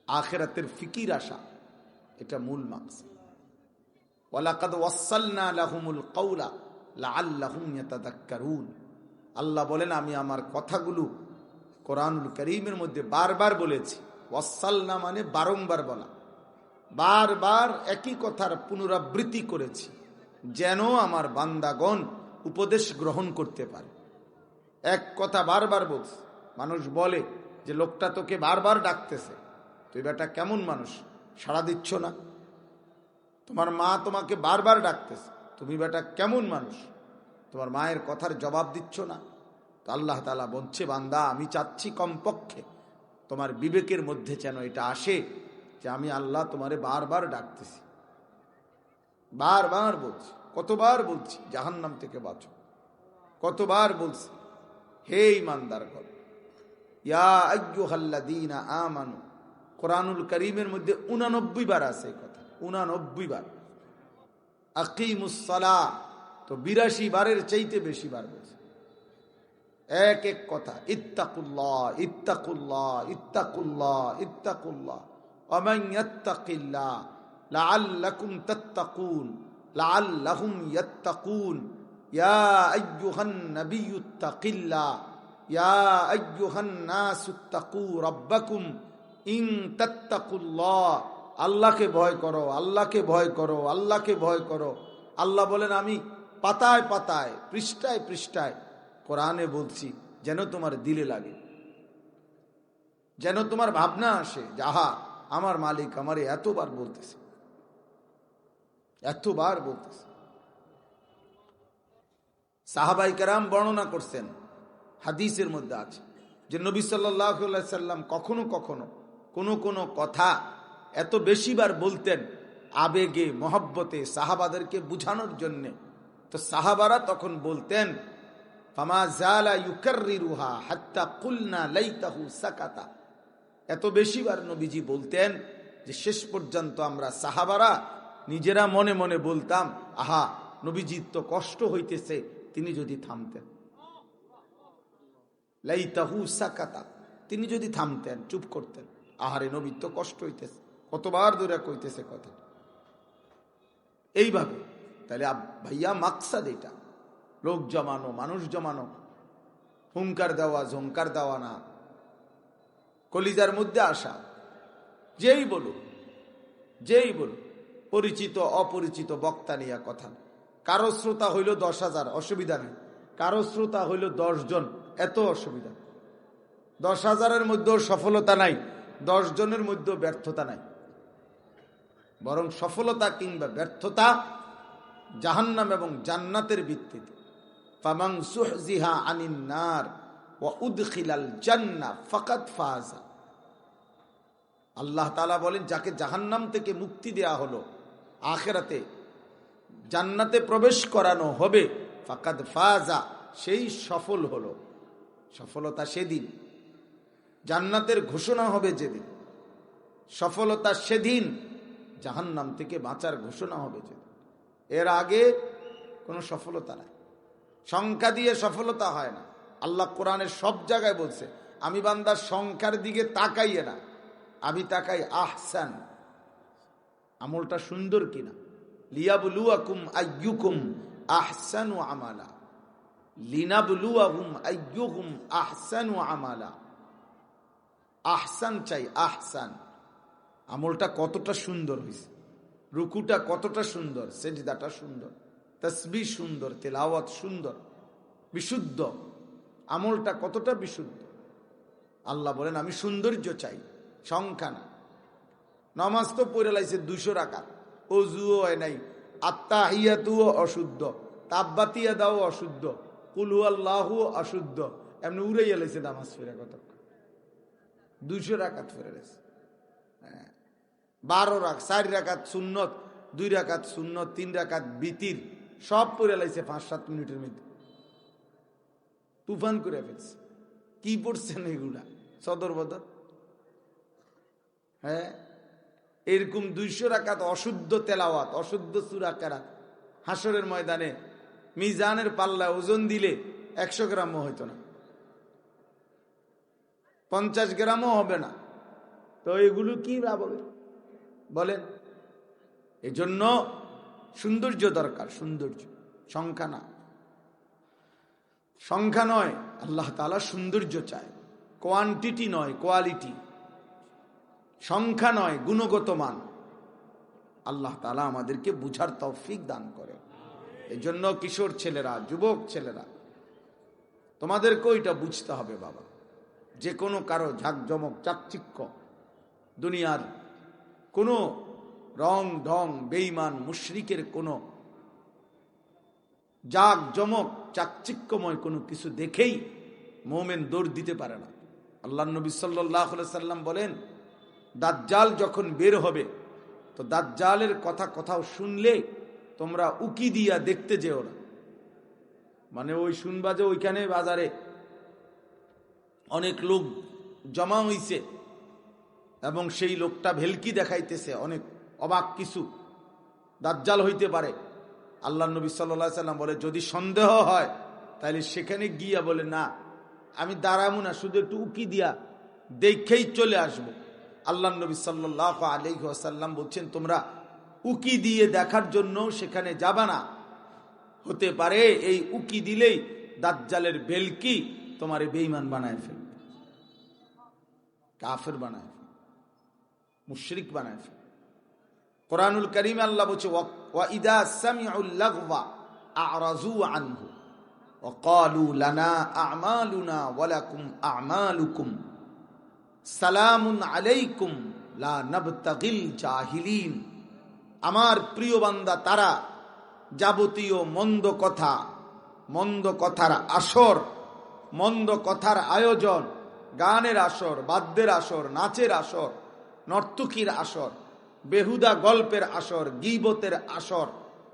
আখিরাতের ফিকির আসা, এটা মূল মাকসাদ। ওয়ালাকাদ ওয়াসসালনা লাহুমুল কাওলা লাআল্লাহুম ইয়াতাযাক্কারুন। আল্লাহ বলেন, আমি আমার কথাগুলো কোরআনুল কারীমের মধ্যে বারবার বলেছি। ওয়াসসালনা মানে বারংবার বলা, বারবার একই কথার পুনরাবৃত্তি করেছি, যেন আমার বান্দাগণ উপদেশ গ্রহণ করতে পারে। এক কথা বারবার বলছে। মানুষ বলে যে লোকটা তোকে বারবার ডাকতেছে, তুই বেটা কেমন মানুষ, সাড়া দিচ্ছ না। তোমার মা তোমাকে বারবার ডাকতেছে, তুমি বেটা কেমন মানুষ, তোমার মায়ের কথার জবাব দিচ্ছ না। তো আল্লাহ তাআলা বলছে, বান্দা আমি চাচ্ছি কমপক্ষে তোমার বিবেকের মধ্যে যেন এটা আসে যে আমি আল্লাহ তোমারে বারবার ডাকতেছি, বারবার বলছি। কতবার বলছি জাহান্নাম থেকে বাঁচো, কতবার বলছি হে ঈমানদারগণ, ইয়া আইয়ুহাল্লাযীনা আমানু। কোরআনুল কারীমের মধ্যে 89 বার আছে এই কথা, 89 বার। আকিমুস সালাহ তো 82 বারের চাইতে বেশি বার বলছে। এক এক কথা, ইত্তাকুল্লাহ ইত্তাকুল্লাহ ইত্তাকুল্লাহ ইত্তাকুল্লাহ ওয়া মান ইয়াত্তাকিল্লাহ লাআল্লাকুম তাত্তাকুন লাআল্লাহুম ইয়াত্তাকুন। ইয়া আইয়ুহান নাবিয়্যুত্তাকিল্লাহ ইয়া আইয়ুহান নাসুত্তাকু রাব্বাকুম ইন তাত্তাকুল্লাহ। আল্লাহকে ভয় করো, আল্লাহকে ভয় করো, আল্লাহকে ভয় করো। আল্লাহ বলেন, আমি পাতায় পাতায় পৃষ্ঠায় পৃষ্ঠায় কোরআনে বলছি, যেন তোমার দিলে লাগে, যেন তোমার ভাবনা আসে, যাহা আমার মালিক আমারে এতবার বলতেছে, এতবার বলতেছে। সাহাবাই কেরাম বর্ণনা করছেন, হাদিসের মধ্যে আছে যে নবী সাল্লাল্লাহু আলাইহি সাল্লাম কখনো কখনো কোনো কোনো কথা এত বেশিবার বলতেন আবেগে মহব্বতে সাহাবাদেরকে বুঝানোর জন্যে। তো সাহাবারা তখন বলতেন, ফামা জালা ইউকাররিরুহা হাত্তা কুলনা লাইতাহু সাকাতা। এত বেশিবার নবীজি বলতেন যে শেষ পর্যন্ত আমরা সাহাবারা নিজেরা মনে মনে বলতাম, আহা নবীজির তো কষ্ট হইতেছে, তিনি যদি থামতেন। লাইতাহু সাকাতা, তিনি যদি থামতেন, চুপ করতেন। আহারে নবীর তো কষ্ট হইতেছে, কতবার ধরে কইতেছে কথা। এইভাবে তাহলে ভাইয়া মাকসাদ এটা, লোক জমানো, মানুষ জমানো, হুঙ্কার দেওয়া ঝঙ্কার দেওয়া না, কলিজার মধ্যে আসা। যেই বলুক, যেই বলুক, পরিচিত অপরিচিত বক্তা নিয়ে কথা। কারো শ্রোতা হইল 10,000, অসুবিধা নেই। কারো শ্রোতা হইল 10 জন, এত অসুবিধা। 10,000-এর মধ্যেও সফলতা নাই, 10 জনের মধ্যেও ব্যর্থতা নাই। বরং সফলতা কিংবা ব্যর্থতা জাহান্নাম এবং জান্নাতের ভিত্তিতে। ফামান সুহজিহা আনিন নার ওয়া উদখিলাল জান্নাহ ফাকাদ ফাযা। আল্লাহ তাআলা বলেন, যাকে জাহান্নাম থেকে মুক্তি দেয়া হলো, আখিরাতে জান্নাতে প্রবেশ করানো হবে, ফাকাদ ফাযা, সেই সফল হলো। সফলতা সেদিন, জান্নাতের ঘোষণা হবে যেদিন। সফলতা সেদিন, জাহান্নাম থেকে বাঁচার ঘোষণা হবে যেদিন। এর আগে কোনো সফলতা নাই। সংখ্যা দিয়ে সফলতা হয় না। আল্লাহ কোরআনের সব জায়গায় বলছে, আমি বান্দার সংখ্যার দিকে তাকাইয়ে না, আমি তাকাই আহসান, আমলটা সুন্দর কিনা। লিয়াবলুয়াকুম আইয়ুকুম আহসানু আমালা, লিনাবলুয়াহুম আইয়ুহুম আহসানু আমালা। আহসান চাই, আহসান, আমলটা কতটা সুন্দর হয়েছে, রুকুটা কতটা সুন্দর, সেজদাটা সুন্দর, তাসবিহ সুন্দর, তেলাওয়াত সুন্দর, বিশুদ্ধ, আমলটা কতটা বিশুদ্ধ। আল্লাহ বলেন, আমি সৌন্দর্য চাই, সংখ্যা না। নামাজ তো পড়ে লাইছে 200 রাকাত, ওযুও হয় নাই, আত্তাহিয়াতুও অশুদ্ধ, তাব্বাতিয়া দাও অশুদ্ধ, কুল হুয়াল্লাহু অশুদ্ধ, এমনি উড়াইয়া লাইছে নামাজ ফেরা কত 200 রাকাত ফেরে লাইছে। 12 রাকাত, 4 রাকাত সুন্নত, 2 রাকাত সুন্নত, 3 রাকাত বিতির, সব পড়ে লাইছে 5-7 মিনিটের মধ্যে, তুফান করে ফেলছে। কি পড়ছেন এগুলা? সদর বদর। হ্যাঁ, এরকম 200 রাকাত অশুদ্ধ তেলাওয়াত, অশুদ্ধ সূরা কেরাত, হাসরের ময়দানে মিজানের পাল্লা ওজন দিলে 100 গ্রামও হইতো না, 50 গ্রামও হবে না। তো এগুলো কি লাভ হবে বলেন? এজন্য সৌন্দর্য দরকার, সৌন্দর্য, সংখ্যা না, সংখ্যা নয়। আল্লাহ তাআলা সৌন্দর্য চায়, কোয়ান্টিটি নয় কোয়ালিটি, সংখ্যা নয় গুণগত মান। আল্লাহ তাআলা আমাদেরকে বুঝার তৌফিক দান করে। এজন্য কিশোর ছেলেরা, যুবক ছেলেরা, তোমাদেরকে ওইটা বুঝতে হবে বাবা। যে কোনো কারো ঝাঁকজমক চাকচিক্য, দুনিয়ার কোনো রং ঢং, বেঈমান মুশরিকের কোনো জাঁকজমক চাকচিক্যময় কোনো কিছু দেখেই মুমিন দৌড় দিতে পারে না। আল্লাহর নবী সাল্লাল্লাহু আলাইহি সাল্লাম বলেন, দাজ্জাল যখন বের হবে তো দাজ্জালের কথা কোথাও শুনলে তোমরা উকি দিয়া দেখতে যেও না। মানে ওই শুনবা যে ওইখানে বাজারে অনেক লোক জমা হইছে এবং সেই লোকটা ভেলকি দেখাইতেছে, অনেক অবাক কিছু, দাজ্জাল হইতে পারে। আল্লাহ নবী সাল্লাল্লাহু আলাইহি সাল্লাম বলে, যদি সন্দেহ হয় তাহলে সেখানে গিয়া বলে, না আমি দাঁড়াবো না, শুধু একটু উকি দিয়া দেখেই চলে আসবো। আল্লাহ নবী সাল্লাল্লাহু আলাইহি ওয়াসাল্লাম বলছেন, তোমরা উকি দিয়ে দেখার জন্য সেখানে যাবা না। হতে পারে এই উকি দিলেই দাজ্জালের ভেলকি তোমারে বেঈমান বানায় ফেলবে, কাফের বানায় ফেলবে, মুশরিক বানায় ফেলবে। কোরআনুল কারীমে আল্লাহ বলছে, ওয়া ইদা সামিউল লাগওয়া আ'রাজু আনহু ওয়া ক্বালু লানা আ'মালুনা ওয়া লাকুম আ'মালুকুম সালামুন আলাইকুম লা নাবতাগিল জাহিলিন। আমার প্রিয় বান্দা তারা যাবতীয় মন্দ কথা, মন্দ কথার আসর, মন্দ কথার আয়োজন, গানের আসর, বাদ্যের আসর, নাচের আসর, নর্তকীর আসর, বেহুদা গল্পের আসর, গীবতের আসর,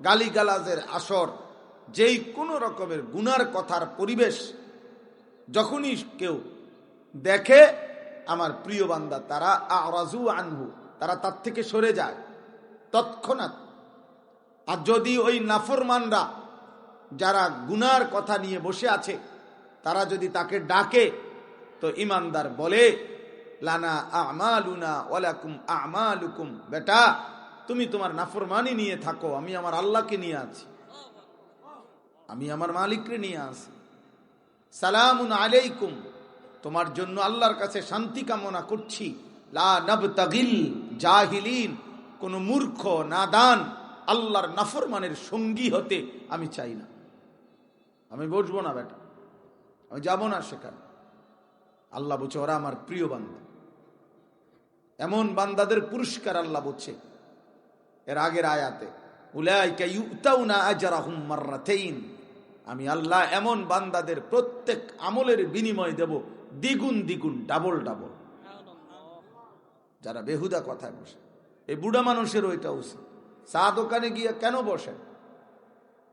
গালিগালাজের আসর, যেই কোনো রকমের গুনার কথার পরিবেশ যখনই কেউ দেখে, আমার প্রিয় বান্দা তারা আ'রাজু আনহু, তারা তার থেকে সরে যায় তৎক্ষণাৎ। আর যদি ওই নাফরমানরা যারা গুনার কথা নিয়ে বসে আছে তারা যদি তাকে ডাকে, তো ইমানদার বলে, লানা আ'মালুনা ওয়া লাকুম আ'মালুকুম, বেটা তুমি তোমার নাফরমানি নিয়ে থাকো, আমি আমার আল্লাহকে নিয়ে আছি, আমি আমার মালিককে নিয়ে আছি। সালামুন আলাইকুম, তোমার জন্য আল্লাহর কাছে শান্তি কামনা করছি। লা নাবতাগিল জাহিলিন, কোন মূর্খ নাদান আল্লাহর নাফরমানের সঙ্গী হতে আমি চাই না। আমি বসবো না বেটা, আমি যাব না সেখানে। আল্লাহ বলছে, ওরা আমার প্রিয় বান্দা। এমন বান্দাদের পুরস্কার আল্লাহ বলছে এর আগের আয়াতে, উলাইকা ইউতাউনা আজরাহুম মাররাতাইন, আমি আল্লাহ এমন বান্দাদের প্রত্যেক আমলের বিনিময় দেব দ্বিগুণ দ্বিগুণ, ডাবল ডাবল। যারা বেহুদা কথায় বসে, এই বুড়া মানুষের ওইটা উচিত। চা দোকানে গিয়ে কেন বসেন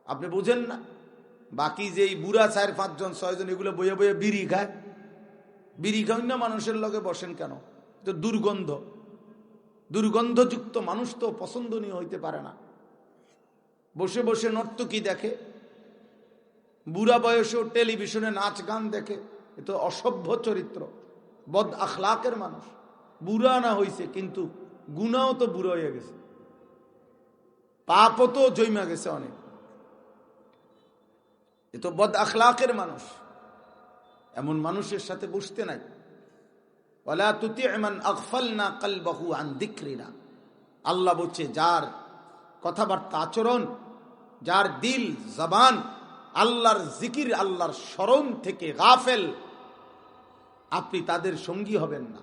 আপনি বুঝেন না? বাকি যে বুড়া 4-5 জন 6 জন এগুলো বইয়ে বইয়ে বিড়ি খায়, বিড়ি খায় না মানুষের লগে বসেন কেন? তো দুর্গন্ধ, দুর্গন্ধযুক্ত মানুষ তো পছন্দনীয় হইতে পারে না। বসে বসে নর্তকী দেখে, বুড়া বয়সেও টেলিভিশনে নাচ গান দেখে, এ তো অসভ্য চরিত্র, বদ আখলাকের মানুষ। বুড়া না হইছে কিন্তু গুনাও তো বুড়ো হয়ে গেছে, পাপও তো জৈমা গেছে অনেক, এ তো বদ আখলাকের মানুষ। এমন মানুষের সাথে বসতে নাই। ওয়ালা তুতি' মান আগফালনা কলবহু আন যিকরিনা, আল্লাহ বলছে যার কথাবার্তা আচরণ, যার দিল জবান আল্লাহর জিকির, আল্লাহর স্মরণ থেকে গাফেল, আপনি তাদের সঙ্গী হবেন না,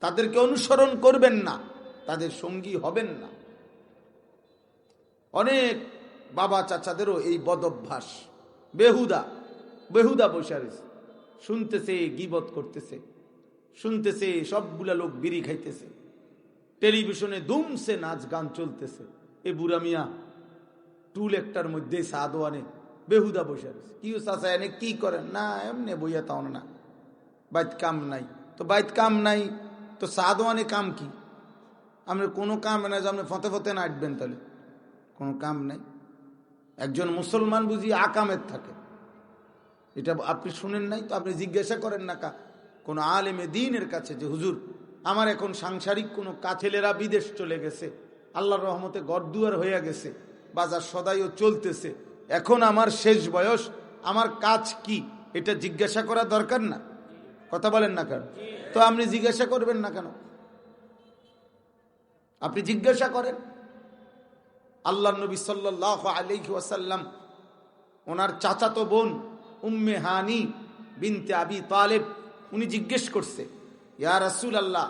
তাদেরকে অনুসরণ করবেন না, তাদের সঙ্গী হবেন না। অনেক বাবা চাচাদেরও এই বদ অভ্যাস, বেহুদা বেহুদা বসে রয়েছে, শুনতেছে গীবত করতেছে, শুনতেছে সবগুলা লোক বিড়ি খাইতেছে, টেলিভিশনে দুমসে নাচ গান চলতেছে। এ বুড়া মিয়া টুল একটার মধ্যে সাদোয়ানে বেহুদা বসে রয়েছে। কি চাচা এনে কি করেন? না এমনি বইয়া তাও না, বাইত কাম নাই। তো বাইত কাম নাই তো সাদোয়ানে কাম কি? আমরা কোনো কাম না যে আপনি ফতে ফতে নাচবেন, তাহলে কোনো কাম নাই। একজন মুসলমান বুঝি আকামের থাকে, এটা আপনি শুনেন নাই তো? আপনি জিজ্ঞাসা করেন না কোন আলেমে দ্বীনের কাছে যে হুজুর আমার এখন সাংসারিক কোনো ছেলেরা বিদেশ চলে গেছে, আল্লাহর রহমতে ঘরদুয়ার হয়ে গেছে, বাজার সদাইও চলতেছে, এখন আমার শেষ বয়স, আমার কাজ কি, এটা জিজ্ঞাসা করা দরকার না? কথা বলেন না কেন? তো আপনি জিজ্ঞাসা করবেন না কেন? আপনি জিজ্ঞাসা করেন। আল্লাহ নবী সাল্লাল্লাহু আলাইহি ওয়াসাল্লাম ওনার চাচাতো বোন উম্মে হানি বিনতে আবি তালেব, উনি জিজ্ঞেস করছে, ইয়া রাসূলুল্লাহ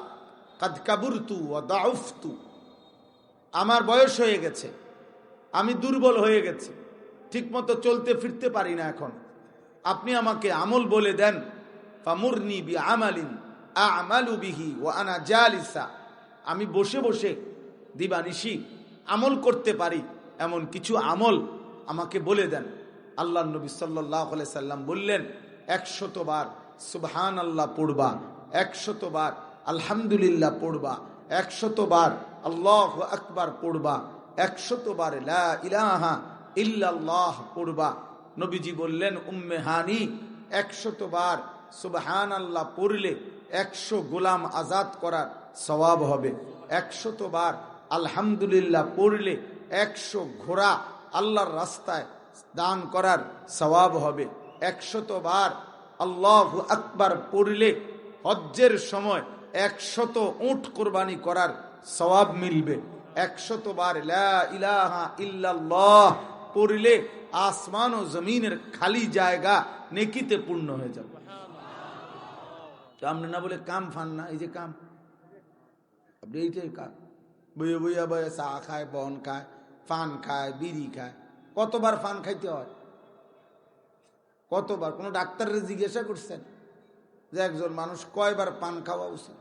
কাদ কাবুরতু ওয়া দাউফতু, আমার বয়স হয়ে গেছে, আমি দুর্বল হয়ে গেছি, ঠিকমতো চলতে ফিরতে পারি না, এখন আপনি আমাকে আমল বলে দেন। ফামুরনি বিআমালিন আ'মালু বিহি ওয়া আনা জালিসা, আমি বসে বসে দিবানিশি আমল করতে পারি এমন কিছু আমল আমাকে বলে দেন। আল্লাহ নবী সাল্লাল্লাহু আলাইহি সাল্লাম বললেন, 100 বার সুবহানাল্লাহ পড়বা, 100 বার আলহামদুলিল্লাহ পড়বা, 100 বার আল্লাহু আকবার পড়বা, 100 বার লা ইলাহা ইল্লাল্লাহ পড়বা। নবীজি বললেন, উম্মে হানি 100 বার সুবহানাল্লাহ পড়লে 100 গোলাম আজাদ করার সওয়াব হবে, 100 বার আলহামদুলিল্লাহ পড়লে 100 ঘোড়া আল্লাহর রাস্তায় দান করার সওয়াব হবে, 100 বার আল্লাহু আকবার পড়লে হজ্জের সময় 100 উট কোরবানি করার সওয়াব মিলবে, 100 বার লা ইলাহা ইল্লাল্লাহ পড়লে আসমান ও জমিনের খালি জায়গা নেকিতে পূর্ণ হয়ে যাবে। আপনি না বলে কাম ফান না, এই যে কাম, আপনি এইটাই কাম, বইয়ে বইয়া বইয়ে চা খায়, বন খায়, ফান খায়, বিড়ি খায়। কতবার ফান খাইতে হয়? কতবার? কোনো ডাক্তারের জিজ্ঞাসা করছেন যে একজন মানুষ কয়বার পান খাওয়া উচিত,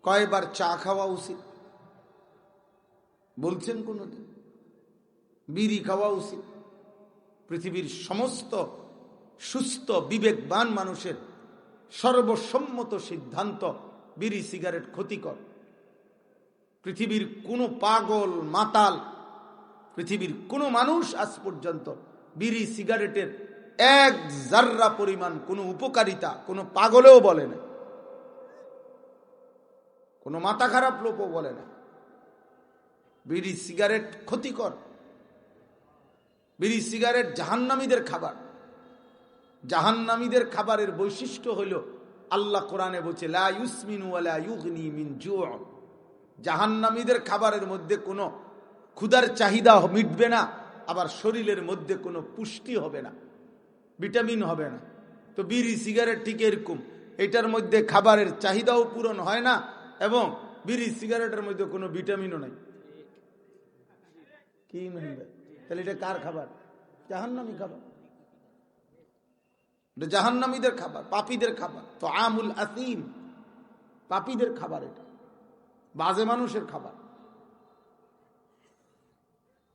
কয়বার চা খাওয়া উচিত? বলছেন কোনদিন? বিড়ি খাওয়া উচিত? পৃথিবীর সমস্ত সুস্থ বিবেকবান মানুষের সর্বসম্মত সিদ্ধান্ত, বিড়ি সিগারেট ক্ষতিকর। পৃথিবীর কোনো পাগল মাতাল, পৃথিবীর কোনো মানুষ আজ পর্যন্ত বিড়ি সিগারেটের 1 জাররা পরিমাণ কোনো উপকারিতা কোনো পাগলেও বলে না, কোনো মাথা খারাপ লোকও বলে না। বিড়ি সিগারেট ক্ষতিকর। বিড়ি সিগারেট জাহান্নামীদের খাবার। জাহান্নামীদের খাবারের বৈশিষ্ট্য হলো, আল্লাহ কোরআনে বলছে, লা ইউসমিনু ওয়া লা ইউগনি মিন জু'। জাহান্নামীদের খাবারের মধ্যে কোনো ক্ষুধার চাহিদা মিটবে না, আবার শরীরের মধ্যে কোনো পুষ্টি হবে না, ভিটামিন হবে না। তো বিড়ি সিগারেট ঠিক এরকম, এটার মধ্যে খাবারের চাহিদাও পূরণ হয় না, এবং বিড়ি সিগারেটের মধ্যে কোনো ভিটামিনও নাই। কি মহিলা, তাহলে এটা কার খাবার? জাহান্নামী খাবার। এটা জাহান্নামীদের খাবার, পাপীদের খাবার। তো আমুল আসিম, পাপীদের খাবার, এটা বাজে মানুষের খাবার,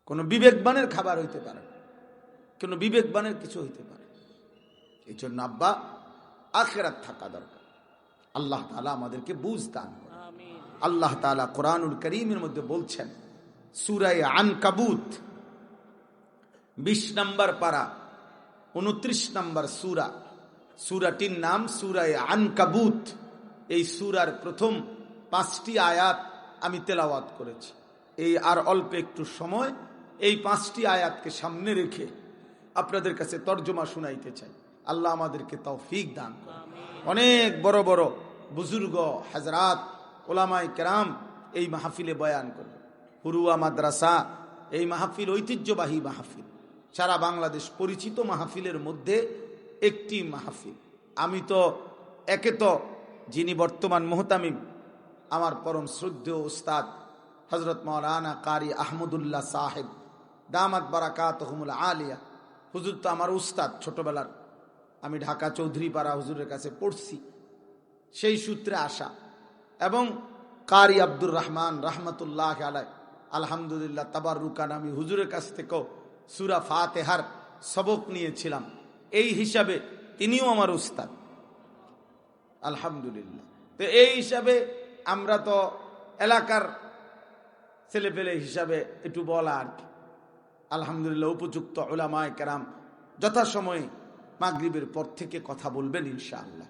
কোন বিবেকবানের খাবার হইতে পারে, কোন বিবেকবানের কিছু হইতে পারে। এই জন্য আব্বা আখিরাত থাকা দরকার। আল্লাহ তাআলা আমাদেরকে বুঝ দান করেন। আল্লাহ তাআলা কোরআনুল কারীমের মধ্যে বলছেন, সূরা আনকাবুত 20 নম্বর পারা 29 নম্বর সূরা, সূরাটির নাম সূরা আনকাবুত। এই সূরার প্রথম 5টি আয়াত আমি তেলাওয়াত করেছি। এই আর অল্প একটু সময় এই 5টি আয়াতকে সামনে রেখে আপনাদের কাছে তর্জমা শুনাইতে চাই। আল্লাহ আমাদেরকে তৌফিক দান করেন। অনেক বড় বড় বুজুর্গ হযরত উলামায়ে কেরাম এই মাহফিলে বয়ান করবেন। হুরুয়া মাদ্রাসা এই মাহফিল ঐতিহ্যবাহী মাহফিল, সারা বাংলাদেশ পরিচিত মাহফিলের মধ্যে একটি মাহফিল। আমি তো একে তো যিনি বর্তমান মুহতামিম আমার পরম শ্রদ্ধেয় উস্তাদ হযরত মাওলানা কারি আহমদুল্লাহ সাহেব দামাত বারাকাতুহুমুল আলিয়া, হুজুর তো আমার উস্তাদ ছোটবেলার। আমি ঢাকা চৌধুরীপাড়া হুজুরের কাছে পড়ছি, সেই সূত্রে আসা। এবং কারি আব্দুর রহমান রহমতুল্লাহ আলাই আলহামদুলিল্লাহ তাবাররুকান আমি হুজুরের কাছ থেকেও সূরা ফাতিহার সবক নিয়েছিলাম। এই হিসাবে তিনিও আমার উস্তাদ আলহামদুলিল্লাহ। তো এই হিসাবে আমরা তো এলাকার ছেলেপেলে হিসাবে একটু বলা আর কি। আলহামদুলিল্লাহ উপযুক্ত উলামায়ে কেরাম যথাসময়ে মাগরিবের পর থেকে কথা বলবেন ইনশাআল্লাহ।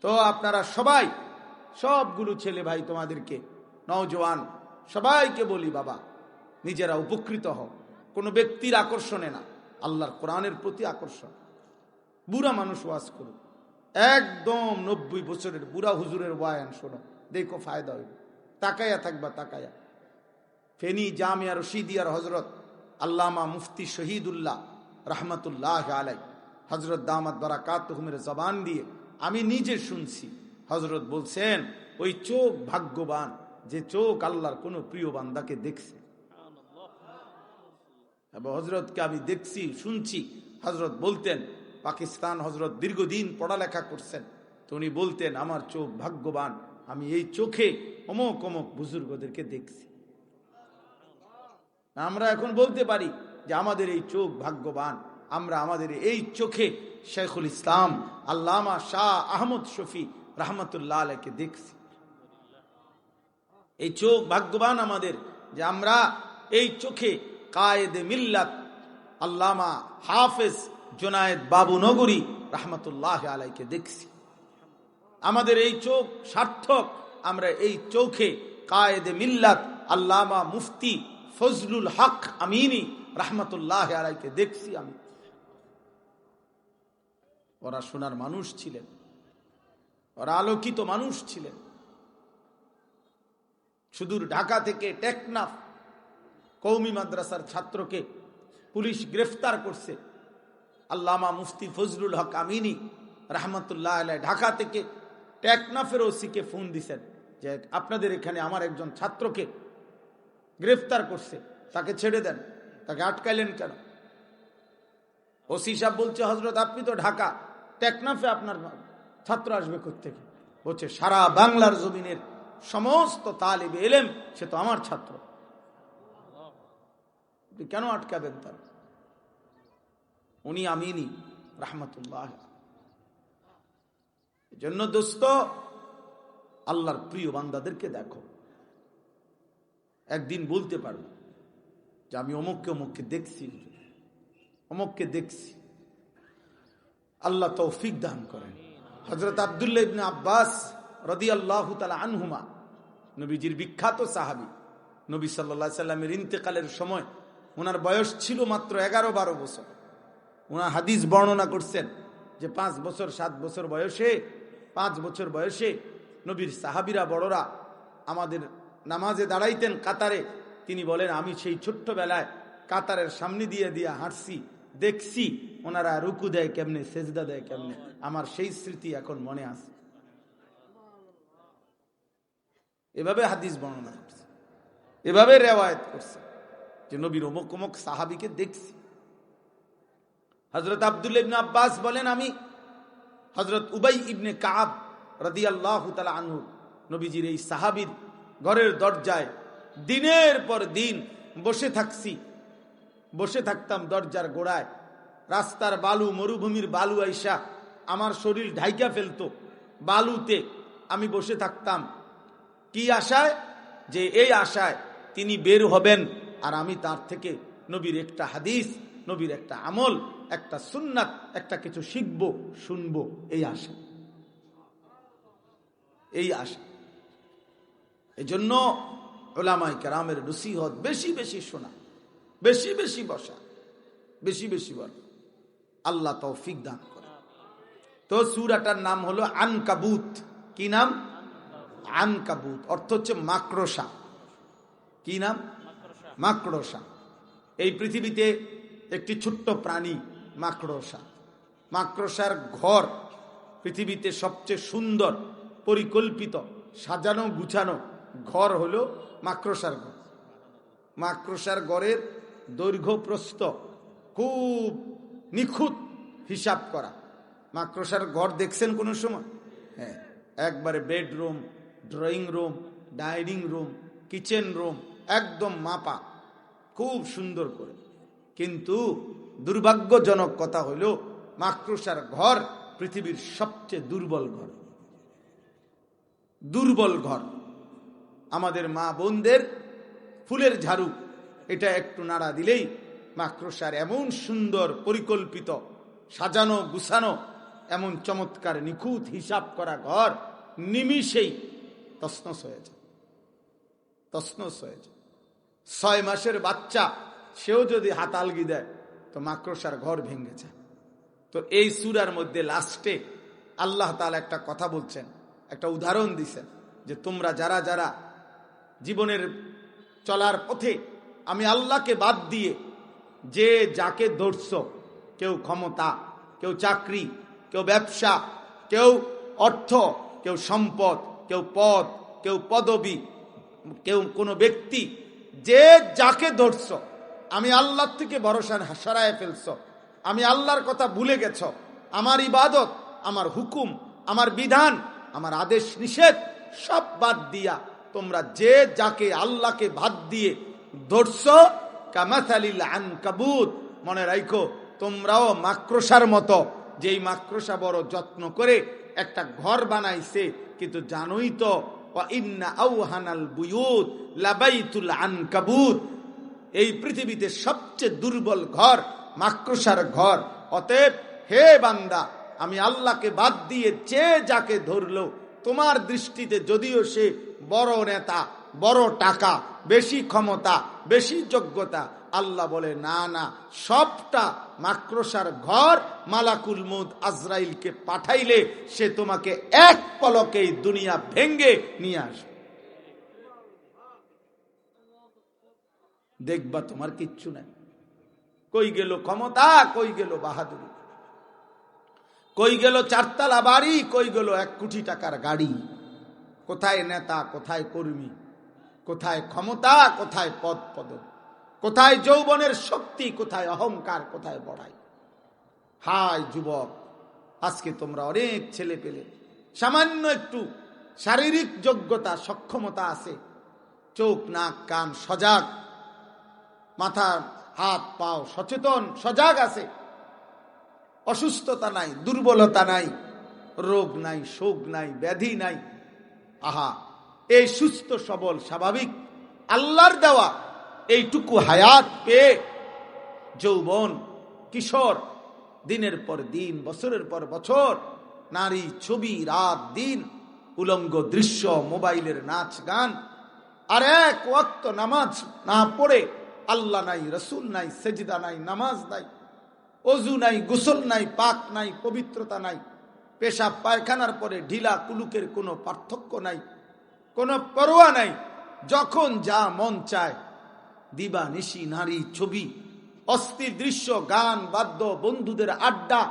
তো আপনারা সবাই, সবগুলো ছেলে ভাই তোমাদেরকে, নওজওয়ান সবাইকে বলি, বাবা নিজেরা উপকৃত হও, কোনো ব্যক্তির আকর্ষণে না, আল্লাহর কোরআনের প্রতি আকর্ষণ। বুড়া মানুষ ওয়াজ করুক, একদম 90 বছরের বুড়া হুজুরের বয়ান শোনো, দেখো ফায়দা হইবে। তাকায়া থাকবা, তাকায়া। ফেনী জামিয়া রশিদিয়ার হজরত আল্লামা মুফতি শহীদুল্লাহ রহমতুল্লাহ আলাই, হজরত দামাত বারাকাতুহুমের জবান দিয়ে আমি নিজে শুনছি, হজরত বলছেন ওই চোখ ভাগ্যবান যে চোখ আল্লাহর কোন প্রিয় বান্দাকে দেখছে। হজরতকে আমি দেখছি, শুনছি। হজরত বলতেন, পাকিস্তান হজরত দীর্ঘদিন পড়ালেখা করছেন, তো উনি বলতেন আমার চোখ ভাগ্যবান, আমি এই চোখে অমুক অমুক বুজুর্গদেরকে দেখছি। আমরা এখন বলতে পারি যে আমাদের এই চোখ ভাগ্যবান, আমরা আমাদের এই চোখে শেখুল ইসলাম আল্লামা শাহ আহমদ শফি রহমতুল্লাহ আলাইকে দেখছি। এই চোখ ভাগ্যবান আমাদের যে আমরা এই চোখে কায়েদে মিল্লাত আল্লামা হাফেজ জুনায়েদ বাবু নগরী রহমতুল্লাহ আলাইকে দেখছি। আমাদের এই চোখ সার্থক, আমরা এই চোখে কায়েদে মিল্লাত আল্লামা মুফতি ফজলুল হক আমিনী রহমতুল্লাহ আলাইকে দেখছি। আমি ওরা সোনার মানুষ ছিলেন, ওরা আলোকিত মানুষ ছিলেন। সুদূর ঢাকা থেকে টেকনাফ কওমি মাদ্রাসার ছাত্রকে পুলিশ গ্রেফতার করছে। আল্লামা মুফতি ফজলুল হক আমিনী রহমতুল্লাহ আলাই ঢাকা থেকে টেকনাফের ওসিকে ফোন দিছেন যে আপনাদের এখানে আমার একজন ছাত্রকে গ্রেফতার করছে, তাকে ছেড়ে দেন, তাকে আটকাইলেন কেন? ওসি সাহেব বলছে, হজরত আপনি তো ঢাকা, টেকনাফে আপনার ছাত্র আসবে কোত্থেকে? বলছে সারা বাংলার জমিনের সমস্ত তালিবে ইলম সে তো আমার ছাত্র, কেন আটকাবেন তার? উনি আমিনী রহমতুল্লাহ। এজন্য দোস্ত, আল্লাহর প্রিয় বান্দাদেরকে দেখো, একদিন বলতে পারবো যে আমি অমুককে অমুককে দেখছি, অমুককে দেখছি। আল্লাহ তৌফিক দান করেন। হযরত আব্দুল্লাহ ইবনে আব্বাস রাদিয়াল্লাহু তাআলা আনহুমা, নবীজির বিখ্যাত সাহাবী, নবী সাল্লাল্লাহু আলাইহি সাল্লামের ইন্তেকালের সময় ওনার বয়স ছিল মাত্র 11-12 বছর। ওনার হাদিস বর্ণনা করছেন যে 5 বছর 7 বছর বয়সে, 5 বছর বয়সে নবীর সাহাবীরা বড়রা আমাদের নামাজে দাঁড়াইতেন কাতারে। তিনি বলেন আমি সেই ছোট্টবেলায় কাতারের সামনে দিয়ে দিয়ে হাঁটছি, দেখছি ওনারা রুকু দেয় কেমনে, সেজদা দেয় কেমনে, আমার সেই স্মৃতি এখন মনে আছে। এভাবে হাদিস বর্ণনা করছে, এভাবে রেওয়ায়েত করছে যে নবীর অমুক অমুক সাহাবীকে দেখছি। হযরত আব্দুল্লাহ ইবনে আব্বাস বলেন আমি হযরত উবাই ইবনে কাব রাদিয়াল্লাহু তাআলা আনহু, নবীজির এই সাহাবীর ঘরের দরজায় দিনের পর দিন বসে থাকছি, বসে থাকতাম দরজার গোড়ায়। রাস্তার বালু, মরুভূমির বালু আইসা আমার শরীর ঢাইকা ফেলতো, বালুতে আমি বসে থাকতাম। কি আশায়? যে এই আশায় তিনি বের হবেন আর আমি তার থেকে নবীর একটা হাদিস, নবীর একটা আমল, একটা সুন্নাত, একটা কিছু শিখবো, শুনবো, এই আশা, এই আশা। এজন্য উলামায়ে কেরামের নসিহত বেশি বেশি শোনা, বেশি বেশি বসা, বেশি বেশি বল। আল্লাহ তৌফিক দান করে। তো সূরাটার নাম হলো আনকাবুত। কি নাম? আনকাবুত, অর্থ হচ্ছে মাকড়সা। কি নাম? মাকড়সা। এই পৃথিবীতে একটি ছোট্ট প্রাণী মাকড়সা। মাকড়সার ঘর পৃথিবীতে সবচেয়ে সুন্দর, পরিকল্পিত, সাজানো গুছানো ঘর হলো মাকড়সার ঘর। মাকড়সার ঘরের দৈর্ঘ্য প্রস্থ খুব নিখুঁত হিসাব করা। মাকড়সার ঘর দেখছেন কোনো সময়? হ্যাঁ, একবারে bedroom, drawing room, dining room, kitchen room একদম মাপা, খুব সুন্দর করে। কিন্তু দুর্ভাগ্যজনক কথা হলো মাকড়সার ঘর পৃথিবীর সবচেয়ে দুর্বল ঘর। দুর্বল ঘর। আমাদের মা বোনদের ফুলের ঝাড়ু এটা একটু নাড়া দিলেই মাকড়সার এমন সুন্দর পরিকল্পিত, সাজানো গুছানো এমন চমৎকার নিখুঁত হিসাব করা ঘর নিমিষেই তছনছ হয়ে যায়, তছনছ হয়ে যায়। 6 মাসের বাচ্চা সেও যদি হাত আলগি দেয় তো মাকড়সার ঘর ভেঙে যায়। তো এই সূরার মধ্যে লাস্টে আল্লাহ তাআলা একটা কথা বলছেন, একটা উদাহরণ দিচ্ছেন যে তোমরা যারা যারা জীবনের চলার পথে আমি আল্লাহকে বাদ দিয়ে যে যাকে ধরছ, কেউ ক্ষমতা, কেউ চাকরি, কেউ ব্যবসা, কেউ অর্থ, কেউ সম্পদ, কেউ পদ, কেউ পদবি, কেউ কোনো ব্যক্তি, যে যাকে ধরছ আমি আল্লাহর থেকে ভরসা সরায় ফেলছ, আমি আল্লাহর কথা ভুলে গেছ, আমার ইবাদত, আমার হুকুম, আমার বিধান, আমার আদেশ নিষেধ সব বাদ দিয়া তোমরা যে যাকে আল্লাহকে বাদ দিয়ে ধরছ, কামাসালিল আনকাবুত, মনে রাখো তোমরাও মাকড়সার মতো, যেই মাকড়সা বড় যত্ন করে একটা ঘর বানাইছে, কিন্তু জানোই তো ইন্না আওহানাল বুয়ুত লাবাইতুল আনকাবুত, এই পৃথিবীতে সবচেয়ে দুর্বল ঘর মাকড়সার ঘর। অতএব হে বান্দা, আমি আল্লাহকে বাদ দিয়ে যে যাকে ধরলো, তোমার দৃষ্টিতে যদিও সে বড় নেতা, বড় টাকা, বেশি ক্ষমতা, বেশি যোগ্যতা, আল্লাহ বলে না না, সবটা মাকড়সার ঘর। মালাকুল মউত আজরাইলকে পাঠাইলে সে তোমাকে এক পলকেই দুনিয়া ভেঙ্গে নিয়ে আসবে। দেখবা তোমার কিচ্ছু নাই। কই গেল ক্ষমতা, কই গেল বাহাদুরি, কই গেল 4 তলা বাড়ি, কই গেল 1 কোটি টাকার গাড়ি, কোথায় নেতা, কোথায় কর্মী, কোথায় ক্ষমতা, কোথায় পদ পদবী, কোথায় যৌবনের শক্তি, কোথায় অহংকার, কোথায় বড়াই। হায় যুবক, আজকে তোমরা অনেক ছেলে পেলে সামান্য একটু শারীরিক যোগ্যতা সক্ষমতা আছে, চোখ নাক কান সজাগ, মাথা হাত পাও সচেতন সজাগ আছে, অসুস্থতা নাই, দুর্বলতা নাই, রোগ নাই, শোক নাই, ব্যাধি নাই। আহা, এই সুস্থ সবল স্বাভাবিক আল্লাহর দেওয়া এইটুকু হায়াত পেয়ে যৌবন কিশোর দিনের পর দিন, বছরের পর বছর নারী ছবি, রাত দিন, উলঙ্গ দৃশ্য, মোবাইলের নাচ গান, আর 1 ওয়াক্ত নামাজ না পড়ে, আল্লাহ নাই, রসুল নাই, সেজদা নাই, নামাজ নাই, অজু নাই, গোসল নাই, পাক নাই, পবিত্রতা নাই, পেশাব পায়খানার পরে ঢিলা কুলুকের কোনো পার্থক্য নাই, কোনো পরোয়া নাই, যখন যা মন চায় দিবা নিশি নারী ছবি, অস্থির দৃশ্য, গান বাদ্য, বন্ধুদের আড্ডা,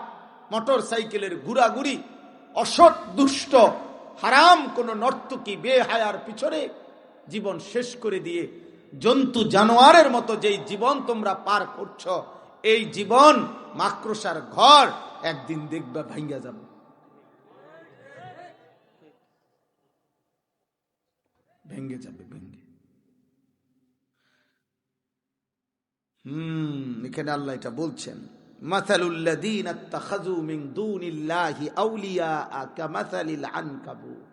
মোটর সাইকেলের ঘুরাঘুরি, অসৎ দুষ্ট হারাম কোন নর্তকী বেহায়ার পিছনে জীবন শেষ করে দিয়ে জন্তু জানোয়ারের মতো যেই জীবন তোমরা পার করছো, এই জীবন মাকড়সার ঘর, একদিন দেখবা ভাঙ্গা যাবে, ভেঙ্গে যাবে, ভেঙ্গে। এখানে আল্লাহ এটা বলছেন, মাসালুল্লাযীনা ইত্তাখাযু মিন দুনিল্লাহি আউলিয়া কামাসালিল আনকাবুত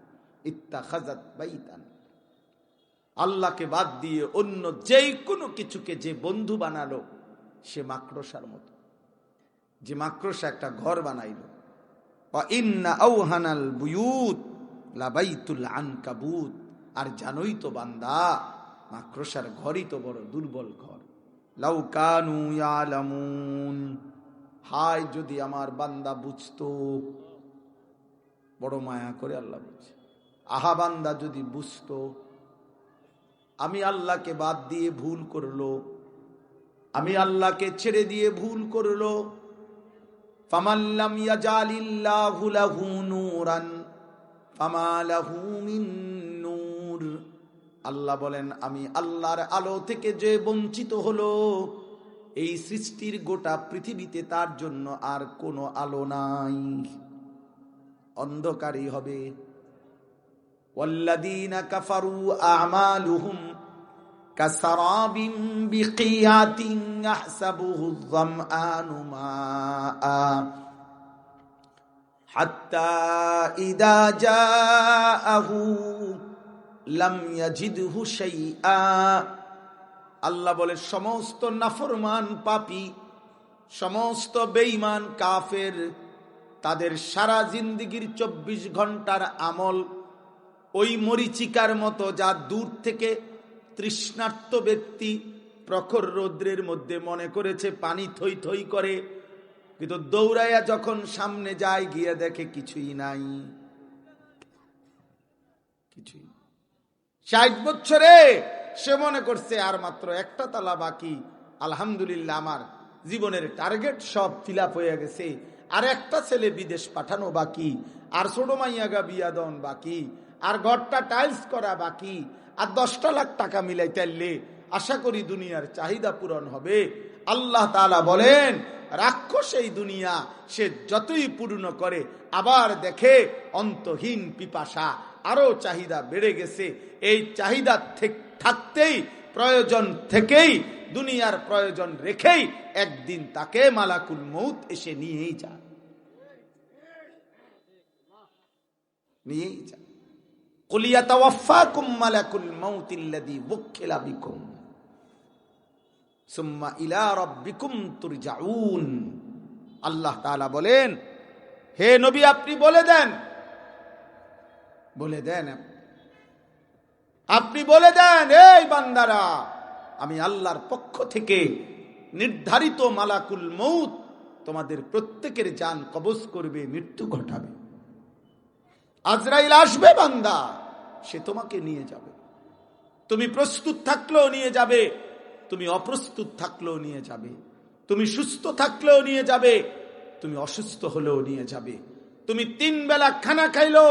ইত্তাখাযাত বাইতান। আল্লাহকে বাদ দিয়ে অন্য যেই কোনো কিছুকে যে বন্ধু বানালো, সে মাকড়সার মতো, যে মাকড়সা একটা ঘর বানাইলো। ওয়া ইন্না আওহানাল বুয়ুত লাবাইতুল আনকাবুত, আর জানোই তো বান্দা, মাকড়সার ঘরই তো বড় দুর্বল ঘর। লাউ কানু ইয়ালামুন, হায় যদি আমার বান্দা বুঝতো। বড় মায়া করে আল্লাহ বলছে, আহা বান্দা যদি বুঝতো, আমি আল্লাহকে বাদ দিয়ে ভুল করলো, আমি আল্লাহকে ছেড়ে দিয়ে ভুল করলো। ফামাল্লাম ইয়াজালিল্লাহু লাহু নূরান ফামা লাহু মিন নূর। আল্লাহ বলেন, আমি আল্লাহর আলো থেকে যে বঞ্চিত হলো, এই সৃষ্টির গোটা পৃথিবীতে তার জন্য আর কোনো আলো নাই, অন্ধকারই হবে। ওয়াল্লাযীনা কাফারু আ'মালুহুম কাসারাবিন বিকিয়াতিন ইয়াহসাবুহু আয-যামআনু মাআ হাত্তা ইযা জাআহু লাম ইয়াজিদহু শাইআ। আল্লাহ বলে, সমস্ত নাফরমান পাপী, সমস্ত বেঈমান কাফের, তাদের সারা জিন্দেগীর 24 ঘন্টার আমল ওই মরিচিকার মতো, যা দূর থেকে তৃষ্ণার্ত ব্যক্তি প্রখর রৌদ্রের মধ্যে মনে করেছে পানি থই থই করে, কিন্তু দৌড়াইয়া যখন সামনে যায় গিয়ে দেখে কিছুই নাই, কিছুই। 60 বছরে সে মনে করছে আর মাত্র একটা তালা বাকি, আলহামদুলিল্লাহ আমার জীবনের টার্গেট সব ফিল আপ হয়ে গেছে, আর একটা ছেলে বিদেশ পাঠানো বাকি, আর ছোট মাইয়াগা বিয়া দন বাকি, আর ঘরটা টাইলস করা বাকি, আর 10 লাখ টাকা মিলাইতে পারলে আশা করি দুনিয়ার চাহিদা পূরণ হবে। আল্লাহ তাআলা বলেন, রাক্ষস এই দুনিয়া সে যতই পূর্ণ করে আবার দেখে অন্তহীন পিপাসা, আরো চাহিদা বেড়ে গেছে। এই চাহিদা থাকতেই, প্রয়োজন থেকেই, দুনিয়ার প্রয়োজন রেখেই একদিন তাকে মালাকুল মউত এসে নিয়েই যায়, নিয়েই যায়। কুল ইয়াতাওয়াফাকুম মালাকুল মাউতিল্লাযী ওয়াক্কিলা বিকুম সুম্মা ইলা রাব্বিকুম তুরজাউন। আল্লাহ তাআলা বলেন, হে নবী আপনি বলে দেন, বলে দেন, আপনি বলে দেন, এই বান্দারা, আমি আল্লাহর পক্ষ থেকে নির্ধারিত মালাকুল মউত তোমাদের প্রত্যেকের জান কবজ করবে, মৃত্যু ঘটাবে। আজরাইল আসবে বান্দা, সে তোমাকে নিয়ে যাবে। তুমি প্রস্তুত থাকলেও নিয়ে যাবে, তুমি অপ্রস্তুত থাকলেও নিয়ে যাবে, তুমি সুস্থ থাকলেও নিয়ে যাবে, তুমি অসুস্থ হলেও নিয়ে যাবে। তুমি 3 বেলা খানা খাইলেও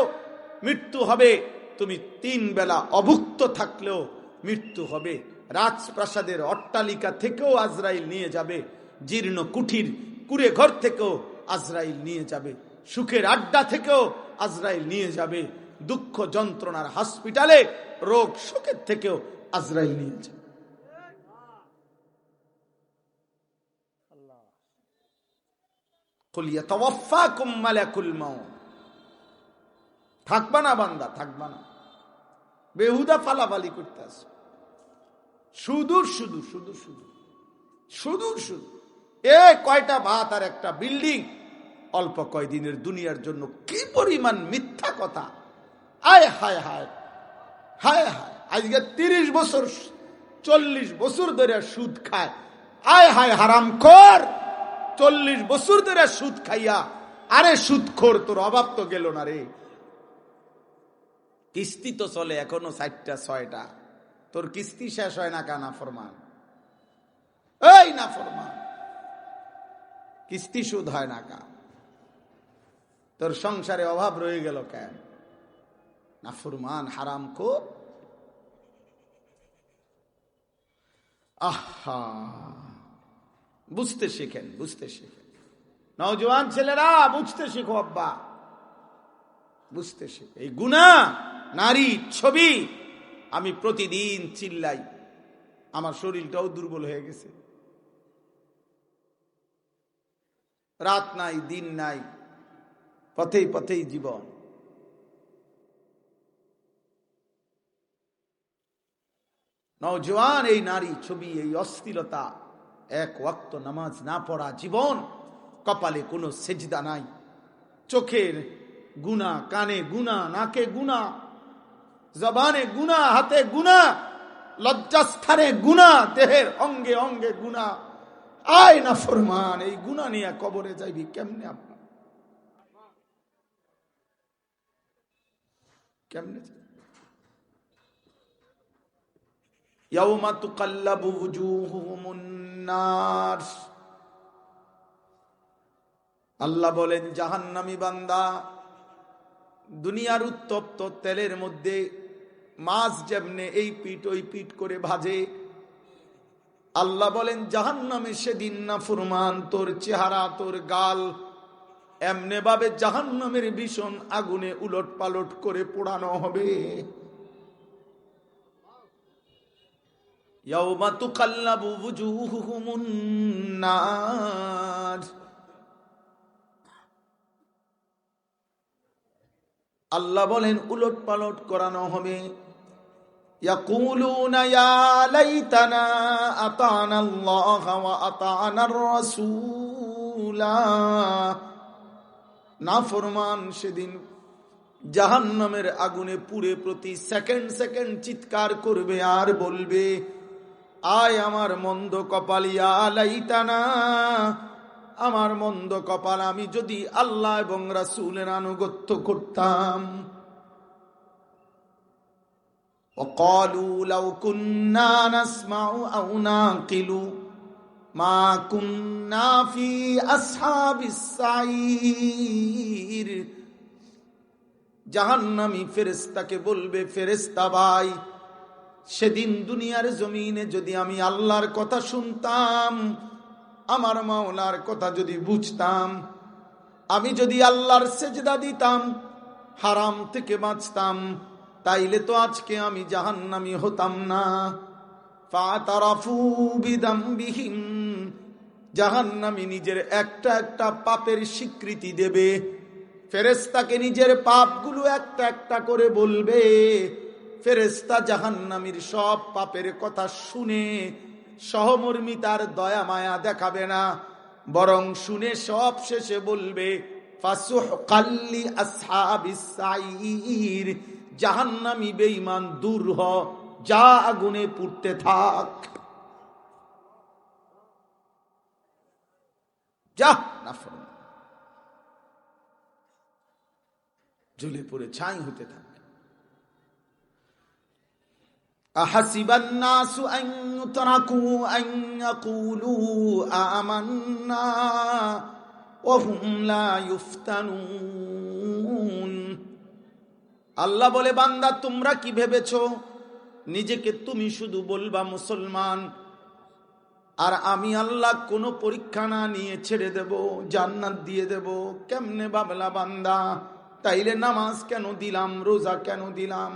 মৃত্যু হবে, তুমি 3 বেলা অভুক্ত থাকলেও মৃত্যু হবে। রাজপ্রাসাদের অট্টালিকা থেকেও আজরাইল নিয়ে যাবে, জীর্ণ কুঠির কুড়ে ঘর থেকেও আজরাইল নিয়ে যাবে, সুখের আড্ডা থেকেও আজরাইল নিয়ে যাবে, দুঃখ যন্ত্রণার হসপিটালে রোগ শোকের থেকেও আজরাইল নিয়ে যাবে। কুল ইয়াতাওয়াফাকুম মালাকুল মাউত। থাকবা না বান্দা, থাকবা না, বেহুদা ফালাফালি করতে আস, শুধু শুধু শুধু শুধু শুধু শুধু এ কয়টা ভাত আর একটা বিল্ডিং, অল্প কয়দিনের দুনিয়ার জন্য কি পরিমাণ মিথ্যা কথা। আয় হায় হায় হায় হায়, আজকে 30 বছর 40 বছর ধরে সুদ খায়। আয় হায় হারামখোর, 40 বছর ধরে সুদ খাইয়া, আরে সুদখোর তোর অভাব তো গেল না রে। কিস্তি তো চলে এখনো 4টা 6টা, তোর কিস্তি শেষ হয় না কেন? নাফরমান, এই নাফরমান, কিস্তি সুদ হয় না কা? তোর সংসারে অভাব রয়ে গেল কেন? নাফরমান, হারামখোর। আহা, বুঝতে শেখেন, বুঝতে শেখেন। নওজোয়ান ছেলেরা বুঝতে শেখো, আব্বা বুঝতে শেখো। এই গুনাহ, নারী ছবি, আমি প্রতিদিন চিল্লাই, আমার শরীরটাও দুর্বল হয়ে গেছে। রাত নাই দিন নাই, পথেই পথেই জীবন। নওজোয়ান এই নারী ছবি, এই অস্থিরতা, 1 ওয়াক্ত নামাজ না পড়া জীবন, কপালে কোনো সেজদা নাই, চোখের গুনাহ, কানে গুনাহ, নাকে গুনাহ, জবানে গুনাহ, হাতে গুনাহ, লজ্জাস্থানে গুনাহ, দেহের অঙ্গে অঙ্গে গুনাহ। আয় নাফরমান, এই গুনাহ নিয়ে কবরে যাইবি কেমনে? আপনার কেমনে? ইয়াউমা তুকাল্লাবু ওয়ুজুহুমুন নার। আল্লাহ বলেন, জাহান্নামী বান্দা দুনিয়ার উত্তপ্ত তেলের মধ্যে মাছ যেমনে এই পিঠ ওই পিঠ করে ভাজে, আল্লাহ বলেন জাহান্নামে সেদিন নাফরমান তোর চেহারা, তোর গাল এমনে ভাবে জাহান্নামের ভীষণ আগুনে উলট পালট করে পোড়ানো হবে। ইয়াউমা তুকাল্লাবু ওয়ুজুহুমুন নার। আল্লাহ বলেন উলট পালট করানো হবে। ইয়াকুলুনা ইয়া লাইতানা আতানা আল্লাহ ওয়া আতানার রাসূলা। নাফরমান সেদিন জাহান্নামের আগুনে পুড়ে প্রতি সেকেন্ড সেকেন্ড চিৎকার করবে আর বলবে, আয় আমার মন্দ কপালিয়া লাইতানা, আমার মন্দ কপাল, আমি যদি আল্লাহ এবং রাসূলের আনুগত্য করতাম। وقالوا لو كنا نسمع أو نعقل ما كنا في أصحاب السعير। জাহান্নামী ফেরেশতাকে বলবে, ফেরেশতা ভাই, সেদিন দুনিয়ার জমিনে যদি আমি আল্লাহর কথা শুনতাম, আমার মাওলার কথা যদি বুঝতাম, আমি যদি আল্লাহর সেজদা দিতাম, হারাম থেকে বাঁচতাম, তাইলে তো আজকে আমি জাহান্নামী হতাম না। ফাতারাফু বিদামবিহিম, জাহান্নামী নিজের একটা একটা পাপের স্বীকৃতি দেবে। ফেরেশতাকে নিজের পাপগুলো একটা একটা করে বলবে। ফেরেশতা জাহান্নামীর সব পাপের কথা শুনে সহমর্মিতার দয়া মায়া দেখাবে না, বরং শুনে সব শেষে বলবে, ফাসুহকাল লি আসহাবিস সাইর, জাহান্নামী বেঈমান দূর হ, যা আগুনে পুড়তে থাক, যা নাফরমান, জ্বলে পড়ে ছাই হতে থাক। আহাসিবান নাসু আন ইউতরাকু আন ইয়াকুলু আমান্না ওয়া হুম লা ইফতানুন। আল্লাহ বলে, বান্দা তোমরা কি ভেবেছো নিজেকে তুমি শুধু বলবা মুসলমান, আর আমি আল্লাহ কোনো পরীক্ষা না নিয়ে ছেড়ে দেব, জান্নাত দিয়ে দেব? কেমনে ভাবলা বান্দা? তাইলে নামাজ কেন দিলাম, রোজা কেন দিলাম,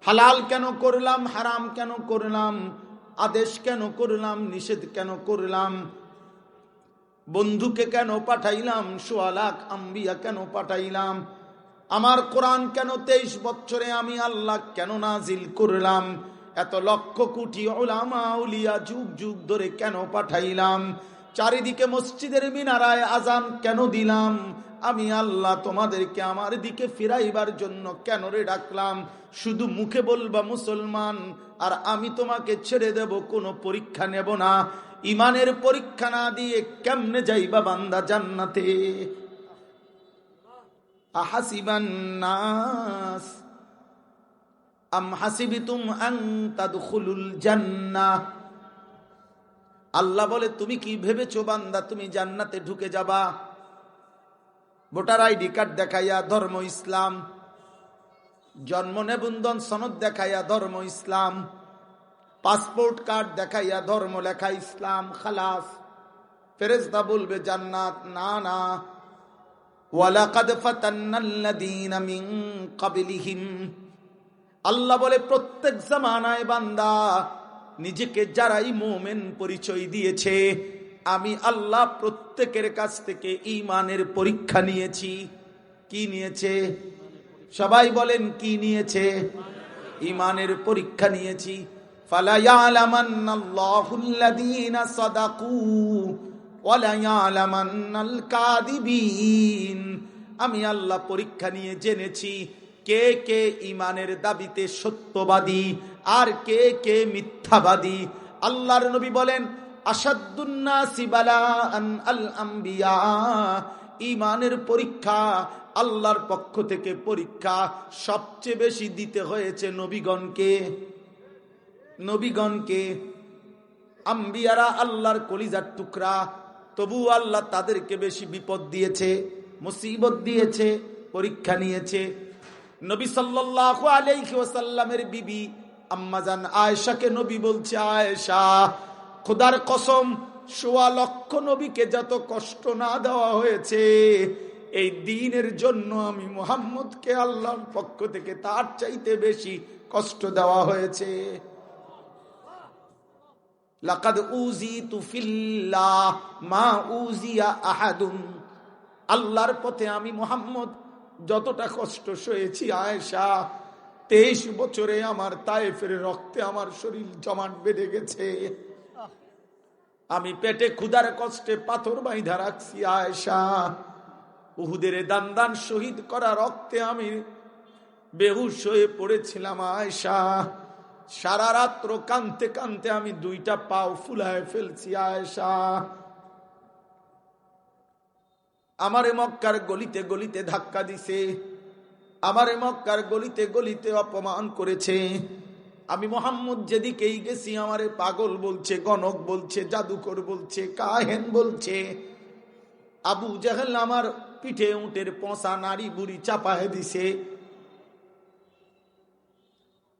হালাল কেন করলাম, হারাম কেন করলাম, আদেশ কেন করলাম, নিষেধ কেন করলাম, বন্ধুকে কেন পাঠাইলাম, ১৬ লাখ আম্বিয়া কেন পাঠাইলাম, আমার কোরআন কেন ২৩ বছরে আমি আল্লাহ কেন নাজিল করলাম, এত লক্ষ কোটি উলামা আউলিয়া যুগ যুগ ধরে কেন পাঠাইলাম, চারিদিকে মসজিদের মিনারায় আজান কেন দিলাম, আমি আল্লাহ তোমাদেরকে আমার দিকে ফিরাইবার জন্য কেন রে ডাকলাম? শুধু মুখে বলবা মুসলমান, আর আমি তোমাকে ছেড়ে দেব, কোনো পরীক্ষা নেব না। ইমানের পরীক্ষা না দিয়ে কেমনে যাইবা বান্দা জান্নাতে? আহাসিবান নাস আম হাসিবিতুম আন তাদখুলুল জান্নাহ। আল্লাহ বলে, তুমি কি ভেবেছো বান্দা তুমি জান্নাতে ঢুকে যাবা? ভোটার আইডি কার্ড দেখাইয়া ধর্ম ইসলাম, জন্ম নিবন্ধন সনদ দেখাইয়া ধর্ম ইসলাম, পাসপোর্ট কার্ড দেখাইয়া ধর্ম লেখা ইসলাম, খালাস। ফেরেশতা বলবে জান্নাত না না। ওয়ালাকাদ ফাতান্নাল্লাযীনা মিন ক্বাবলিহিম, আল্লাহ বলে প্রত্যেক জামানায় বান্দা নিজেকে যারাই মুমিন পরিচয় দিয়েছে, আমি আল্লাহ প্রত্যেকের কাছ থেকে ঈমানের পরীক্ষা নিয়েছি। কি নিয়েছে? সবাই বলেন কি নিয়েছে? ঈমানের পরীক্ষা নিয়েছি। ফালা ইয়ালামান্নাল্লাহুল্লাযীনা সাদাকু ওয়া লা ইয়ালামান্নাল কাযিবিন। আমি আল্লাহ পরীক্ষা নিয়ে জেনেছি কে কে ঈমানের দাবিতে সত্যবাদী আর কে কে মিথ্যাবাদী। আল্লাহর নবী বলেন, আশাদ্দুন নাসি বালাআন আল আম্বিয়া। ঈমানের পরীক্ষা, আল্লাহর পক্ষ থেকে পরীক্ষা সবচেয়ে বেশি দিতে হয়েছে নবীগণকে। নবীগণকে, আম্বিয়ারা আল্লাহর কলিজার টুকরা, তবু আল্লাহ তাদেরকে বেশি বিপদ দিয়েছে, মুসিবত দিয়েছে, পরীক্ষা নিয়েছে। নবী সাল্লাল্লাহু আলাইহি ওয়াসাল্লামের বিবি আম্মাজান আয়েশাকে নবী বলছে, আয়েশা, খোদার কসম, ১৬ লক্ষ নবীকে যত কষ্ট না দেওয়া হয়েছে, এই দ্বীনের জন্য আমি মুহাম্মদকে আল্লাহর পক্ষ থেকে তার চাইতে বেশি কষ্ট দেওয়া হয়েছে। লাকাদ উযিতু ফিল্লাহ মা উযিয়া আহাদুন। আল্লাহর পথে আমি মুহাম্মদ যতটা কষ্ট সয়েছি আয়েশা, 23 বছরে আমার তায়েফের রক্তে আমার শরীর জমাট বেঁধে গেছে। আমি পেটে ক্ষুধার কষ্টে পাথর বাইধা রাখছি আয়েশা। উহুদের দান শহীদ করা রক্তে আমি বেহুশ হয়ে পড়েছিলাম আয়েশা। সারা রাত্র কাঁদতে কাঁদতে আমি 2টা পাও ফুলায় ফেলছি আয়েশা। আমারে মক্কার গলিতে গলিতে ধাক্কা দিছে, আমারে মক্কার গলিতে গলিতে অপমান করেছে। আমি মুহাম্মদ যেদিকেই গেছি আমারে পাগল বলছে, গণক বলছে, জাদুকর বলছে, কাহেন বলছে। আবু জাহেল আমার পিঠে উটের পচা নাড়ি বুড়ি চাপায় দিছে।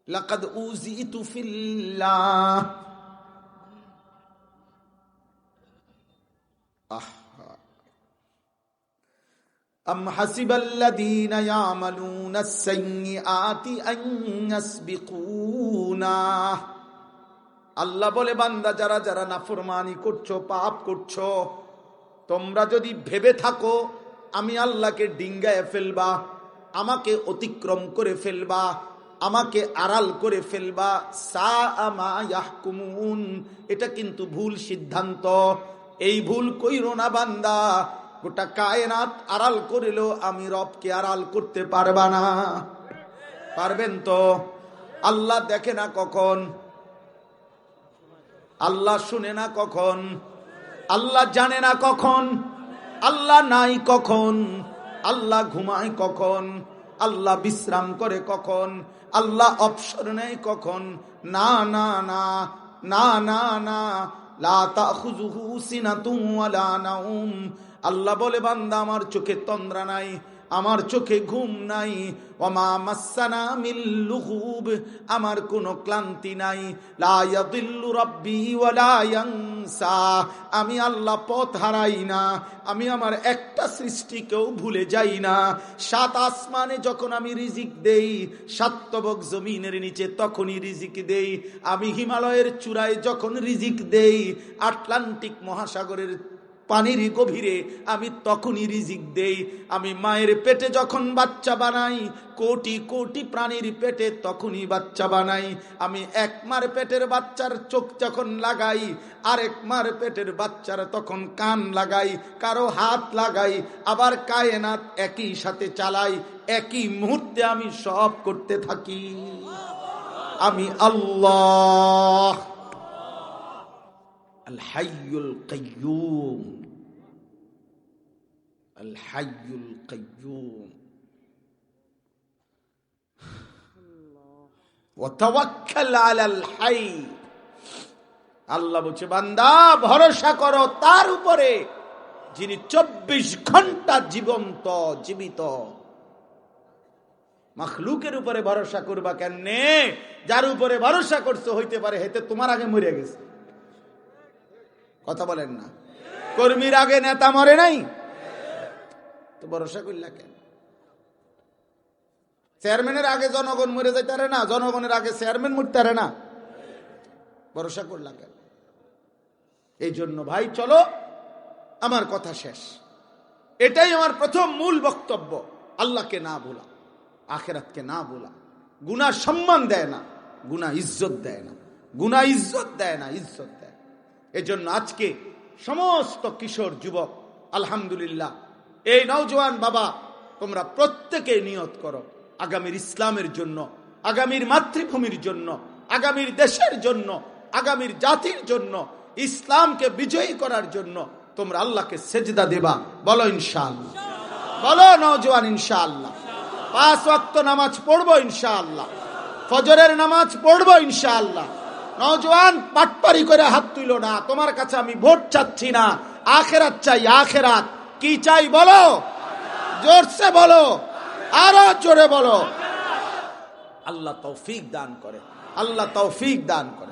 লাকাদ উযিতু ফিল্লাহ। আম হাসিবাল্লাযীনা ইয়ামালুনাস সাইয়্যাতি আন ইয়াসবিকুনা। আল্লাহ বলে, বান্দা যারা যারা নাফরমানি করছো, পাপ করছো, তোমরা যদি ভেবে থাকো আমি আল্লাহকে ডিঙ্গায় ফেলবা, আমাকে অতিক্রম করে ফেলবা, আমাকে আড়াল করে ফেলবা, সাআ মা ইয়াহকুমুন, এটা কিন্তু ভুল সিদ্ধান্ত। এই ভুল কইরো না বান্দা। গোটা কায়নাত আড়াল করিলেও আমি রবকে আড়াল করতে পারবা না। পারবেন তো? আল্লাহ দেখে না কখন, আল্লাহ শুনে না কখন, আল্লাহ জানে না কখন, আল্লাহ নাই কখন, আল্লাহ ঘুমায় কখন, আল্লাহ বিশ্রাম করে কখন, আল্লাহ অবসর নেয় কখন। না না না না না না, লা তাখুযুহু সিনাতুন ওয়ালা নাউম। আল্লাহ বলে, বান্দা আমার চোখে তন্দ্রা নাই, আমার চোখে ঘুম নাই। ওয়ামা মাসসানা মিল লুগুব, আমার কোনো ক্লান্তি নাই। লা ইয়াদিল্লু রাব্বি ওয়ালা ইয়ানসা, আমি আল্লাহ পথ হারাই না, আমি আমার একটা সৃষ্টিকেও ভুলে যাই না। 7 আসমানে যখন আমি রিজিক দেই, 7 তবক জমিনের নিচে তখনই রিজিক দেই। আমি হিমালয়ের চূড়ায় যখন রিজিক দেই, আটলান্টিক মহাসাগরের পানির গভীরে আমি তখনই রিজিক দেই। আমি মায়ের পেটে যখন বাচ্চা বানাই, কোটি কোটি প্রাণীর পেটে তখনই বাচ্চা বানাই। আমি এক মার পেটের বাচ্চার চোখ যখন লাগাই, আরেক মার পেটের বাচ্চার তখন কান লাগাই, কারো হাত লাগাই, আবার কায়নাত একই সাথে চালাই। একই মুহূর্তে আমি সব করতে থাকি। আমি আল্লাহ আল হাইয়ুল কাইয়্যুম, আল হাইয়ুল কাইয়্যুম। ওয়া তাওয়াক্কাল আলাল হাই। আল্লাহ বলছে, বান্দা ভরসা করো তার উপরে যিনি 24 ঘন্টা জীবন্ত, জীবিত। মাখলুকের উপরে ভরসা করবা কেমনে? যার উপরে ভরসা করছো হইতে পারে হেতে তোমার আগে মরে গেছে। কথা বলেন না? কর্মীর আগে নেতা মরে নাই তো ভরসা করলা কেন? চেয়ারম্যানের আগে জনগণ মরে যাইতে পারে না, জনগণের আগে চেয়ারম্যান মরতে পারে না, ভরসা করলা কেন? এই জন্য ভাই চলো, আমার কথা শেষ। এটাই আমার প্রথম মূল বক্তব্য। আল্লাহকে না ভোলা, আখিরাতকে না ভোলা। গুনাহ সম্মান দেয় না, গুনাহ ইজ্জত দেয় না, গুনাহ ইজ্জত দেয় না, ইজ্জত দেয়। এজন্য আজকে সমস্ত কিশোর যুবক, আলহামদুলিল্লাহ, এই নওজোয়ান বাবা, তোমরা প্রত্যেকে নিয়ত করো আগামীর ইসলামের জন্য, আগামীর মাতৃভূমির জন্য, আগামীর দেশের জন্য, আগামীর জাতির জন্য, ইসলামকে বিজয়ী করার জন্য তোমরা আল্লাহকে সেজদা দেবা। বলো ইনশাআল্লাহ, বলো নওজোয়ান ইনশাআল্লাহ। 5 ওয়াক্ত নামাজ পড়বো ইনশাআল্লাহ, ফজরের নামাজ পড়বো ইনশাআল্লাহ। নওজোয়ান পাটপারি করে হাত তুইলো না। তোমার কাছে আমি ভোট চাচ্ছি না, আখিরাত চাই। আখিরাত কি চাই বলো, জোরসে বলো, আরো জোরে বলো। আল্লাহ তৌফিক দান করে, আল্লাহ তৌফিক দান করে।